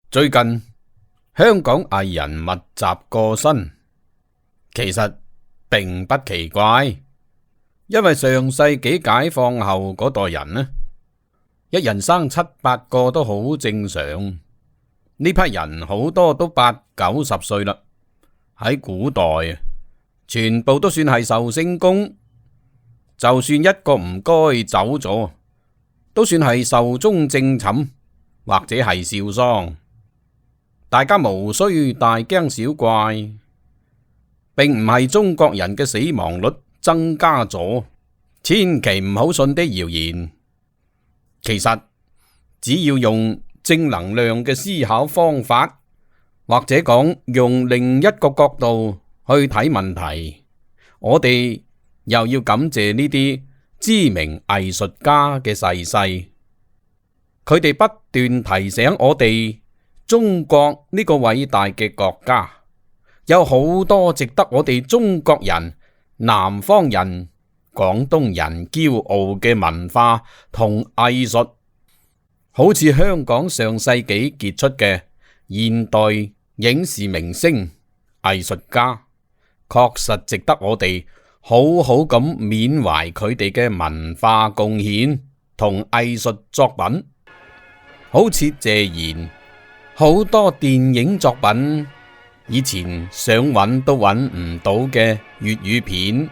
最近香港藝人密集過身，其實並不奇怪，因為上世紀解放後嗰代人呢，一人生7、8個都好正常。呢批人好多都8、90歲啦，喺古代全部都算係壽星公，就算一個唔該走咗，都算係壽終正寢或者係笑喪。大家無需大驚小怪，並唔係中國人嘅死亡率增加咗，千祈唔好信啲謠言。其實只要用正能量嘅思考方法，或者講用另一個角度去睇問題，我哋又要感謝呢啲知名藝術家嘅逝世，佢哋不斷提醒我哋，中國呢個偉大嘅國家有好多值得我哋中國人、南方人、廣東人驕傲嘅文化同藝術，好似香港上世紀傑出嘅現代影視明星、藝術家，確實值得我哋好好咁緬懷佢哋嘅文化貢獻同藝術作品，好似謝賢。好多電影作品以前想揾都揾唔到嘅粵語片，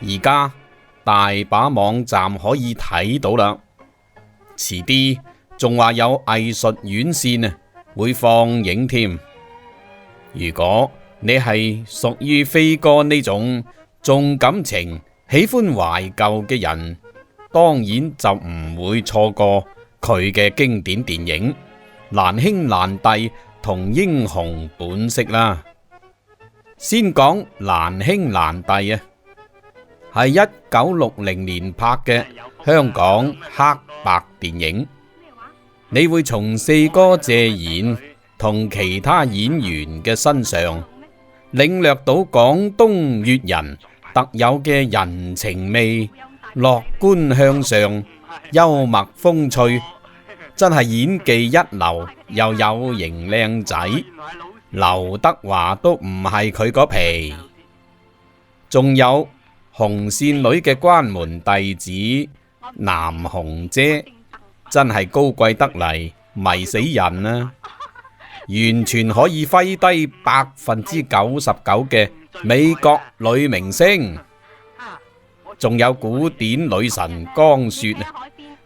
而家大把網站可以睇到啦。遲啲仲話有藝術院線會放映添。如果你係屬於飛哥呢種重感情、喜歡懷舊嘅人，當然就唔會錯過佢嘅經典電影難兄難弟同英雄本色啦。先講難兄難弟係1960年拍嘅香港黑白電影。你會從四哥謝賢同其他演員嘅身上領略到廣東粵人特有嘅人情味、樂觀向上、幽默風趣，真係演技一流，又有型靚仔，劉德華都唔係佢嗰皮。仲有紅線女嘅關門弟子南紅姐，真係高貴得嚟，迷死人啊！完全可以揮低99%嘅美國女明星。仲有古典女神江雪，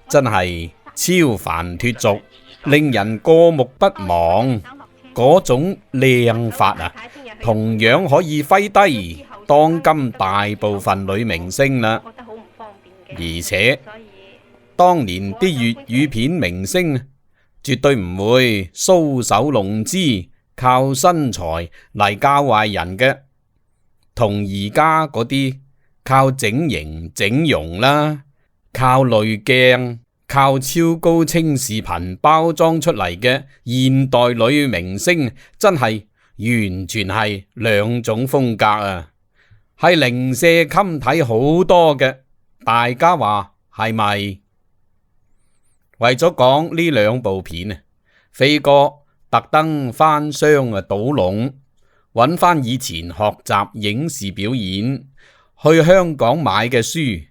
真係超凡脫俗，令人過目不忘。嗰種靚法同樣可以揮低當今大部分女明星啦。而且當年啲粵語片明星絕對唔會搔首弄姿，靠身材嚟教壞人嘅，同而家嗰啲靠整形整容啦，靠濾鏡，靠超高清視頻包裝出嚟嘅現代女明星，真係完全係兩種風格啊，係零舍襟睇好多嘅。大家話係咪？為咗講呢兩部片飛哥特登翻箱倒籠，揾翻以前學習影視表演去香港買嘅書《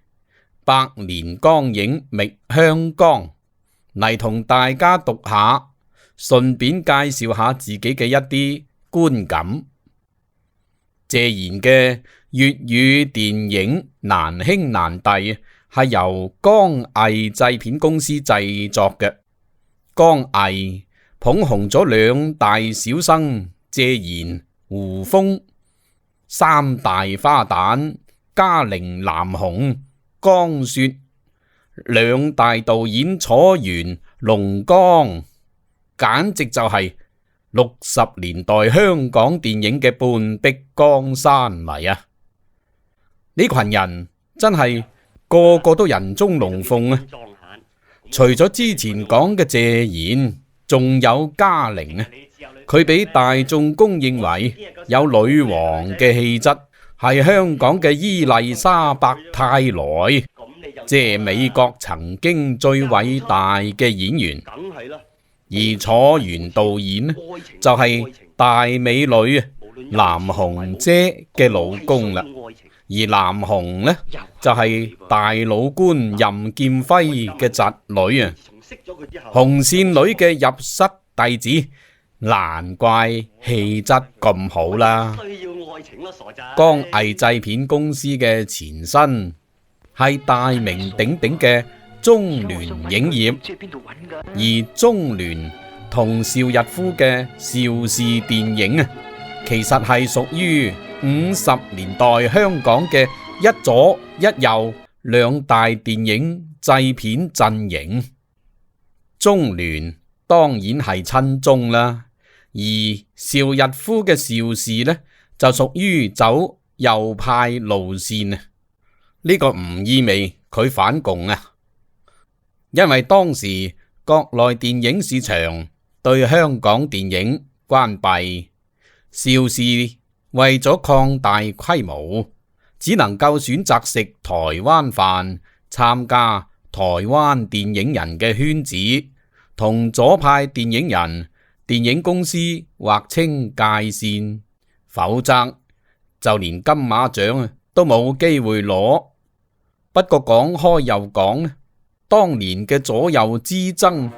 百年光影覓香江》嚟同大家讀下，順便介紹下自己嘅一啲觀感。謝賢嘅粵語電影《難兄難弟》係由江藝製片公司製作嘅。江藝捧紅咗兩大小生謝賢、胡楓，三大花旦嘉玲、南紅、江雪，兩大導演楚原、龍剛，簡直就係60年代香港電影嘅半壁江山嚟啊！呢群人真係個個都人中龍鳳啊！除咗之前講嘅謝賢，仲有嘉玲，佢俾大眾公認為有女王嘅氣質，係香港嘅伊麗莎白泰萊，即係美國曾經最偉大嘅演員。而楚原導演呢就係大美女南紅姐嘅老公啦，而南紅呢就係大老官任劍輝嘅侄女啊，紅線女嘅入室弟子，難怪氣質咁好啦。江藝製片公司嘅前身係大名鼎鼎嘅中聯影業，而中聯同邵逸夫嘅邵氏電影啊，其實係屬於50年代香港嘅一左一右兩大電影製片陣營。中聯當然係親中啦，而邵逸夫嘅邵氏呢就屬於走右派路線啊。呢個唔意味佢反共啊，因為當時國內電影市場對香港電影關閉，邵氏為咗擴大規模，只能夠選擇食台灣飯，參加台灣電影人嘅圈子，同左派電影人、電影公司劃清界線，否則就連金馬獎都冇機會攞。不過講開又講，當年嘅左右之爭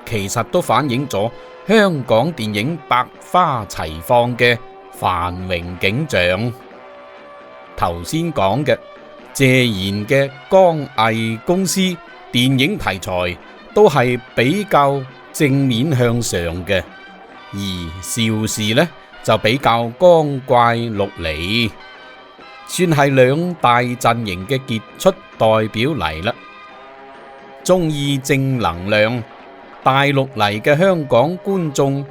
其實都反映咗香港電影百花齊放嘅繁榮景象。頭先講嘅謝賢嘅江藝公司電影題材都係比較正面向上嘅，而邵氏呢就比較光怪陸離，算係兩大陣營嘅傑出代表嚟啦。中意正能量大陸嚟嘅香港觀眾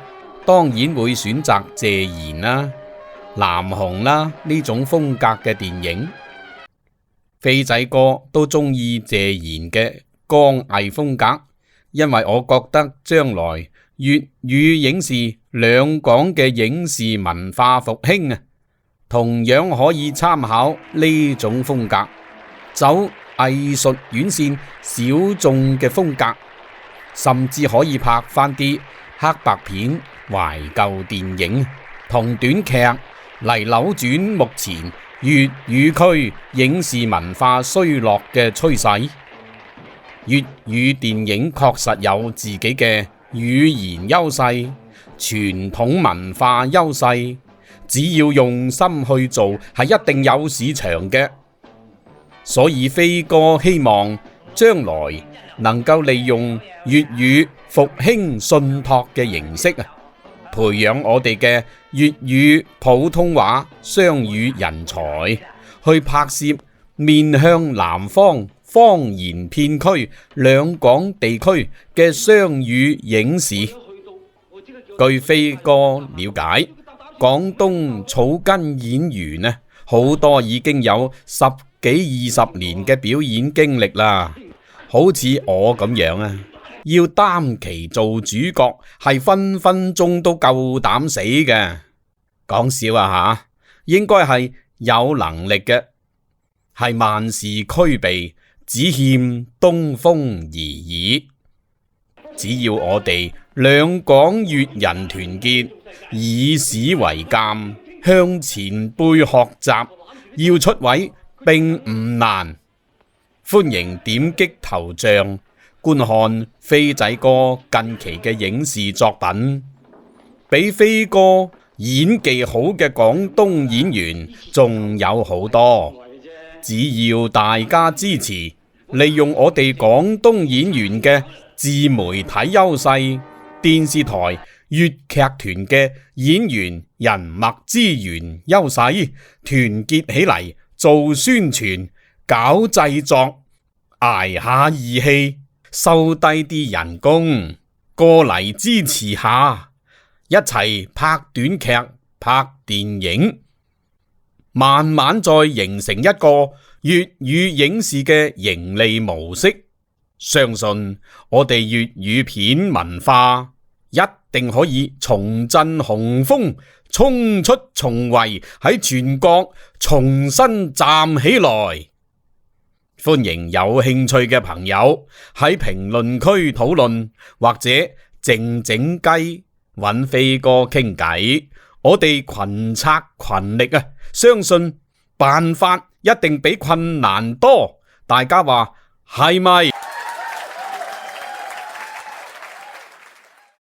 當然會選擇謝賢啦、南紅啦呢種風格嘅電影。飛仔哥都中意謝賢嘅江藝風格，因為我覺得將來粵語影視兩港嘅影視文化復興啊，同樣可以參考呢種風格，走藝術院線小眾嘅風格，甚至可以拍翻啲黑白片、懷舊電影同短劇嚟扭轉目前粵語區影視文化衰落嘅趨勢。粵語電影確實有自己嘅語言優勢、傳統文化優勢，只要用心去做，係一定有市場嘅。所以飛哥希望將來能夠利用粵語復興信託嘅形式啊，培養我哋嘅粵語普通話雙語人才，去拍攝面向南方方言片區兩港地區嘅雙語影視。據飛哥了解，廣東草根演員呢，好多已經有10幾20年嘅表演經歷啦，好似我咁樣啊，要擔旗做主角係分分鐘都夠膽死嘅。講笑啊吓，應該係有能力嘅，係萬事俱備，只欠東風而已。只要我哋兩港粵人團結，以史為鑑，向前輩學習，要出位並唔難。歡迎點擊頭像觀看飛仔哥近期嘅影視作品，比飛哥演技好嘅廣東演員仲有好多，只要大家支持，利用我哋廣東演員嘅自媒體優勢，電視台粵劇團嘅演員人脈資源優勢，團結起嚟做宣傳、搞製作，捱下義氣，收低啲人工，過嚟支持下，一齊拍短劇、拍電影，慢慢再形成一個粵語影視嘅盈利模式。相信我哋粵語片文化一定可以重振雄風，衝出重圍，喺全國重新站起來。歡迎有興趣嘅朋友喺評論區討論，或者靜靜雞揾飛哥傾偈，我哋群策群力啊，相信辦法一定比困難多。大家話係咪？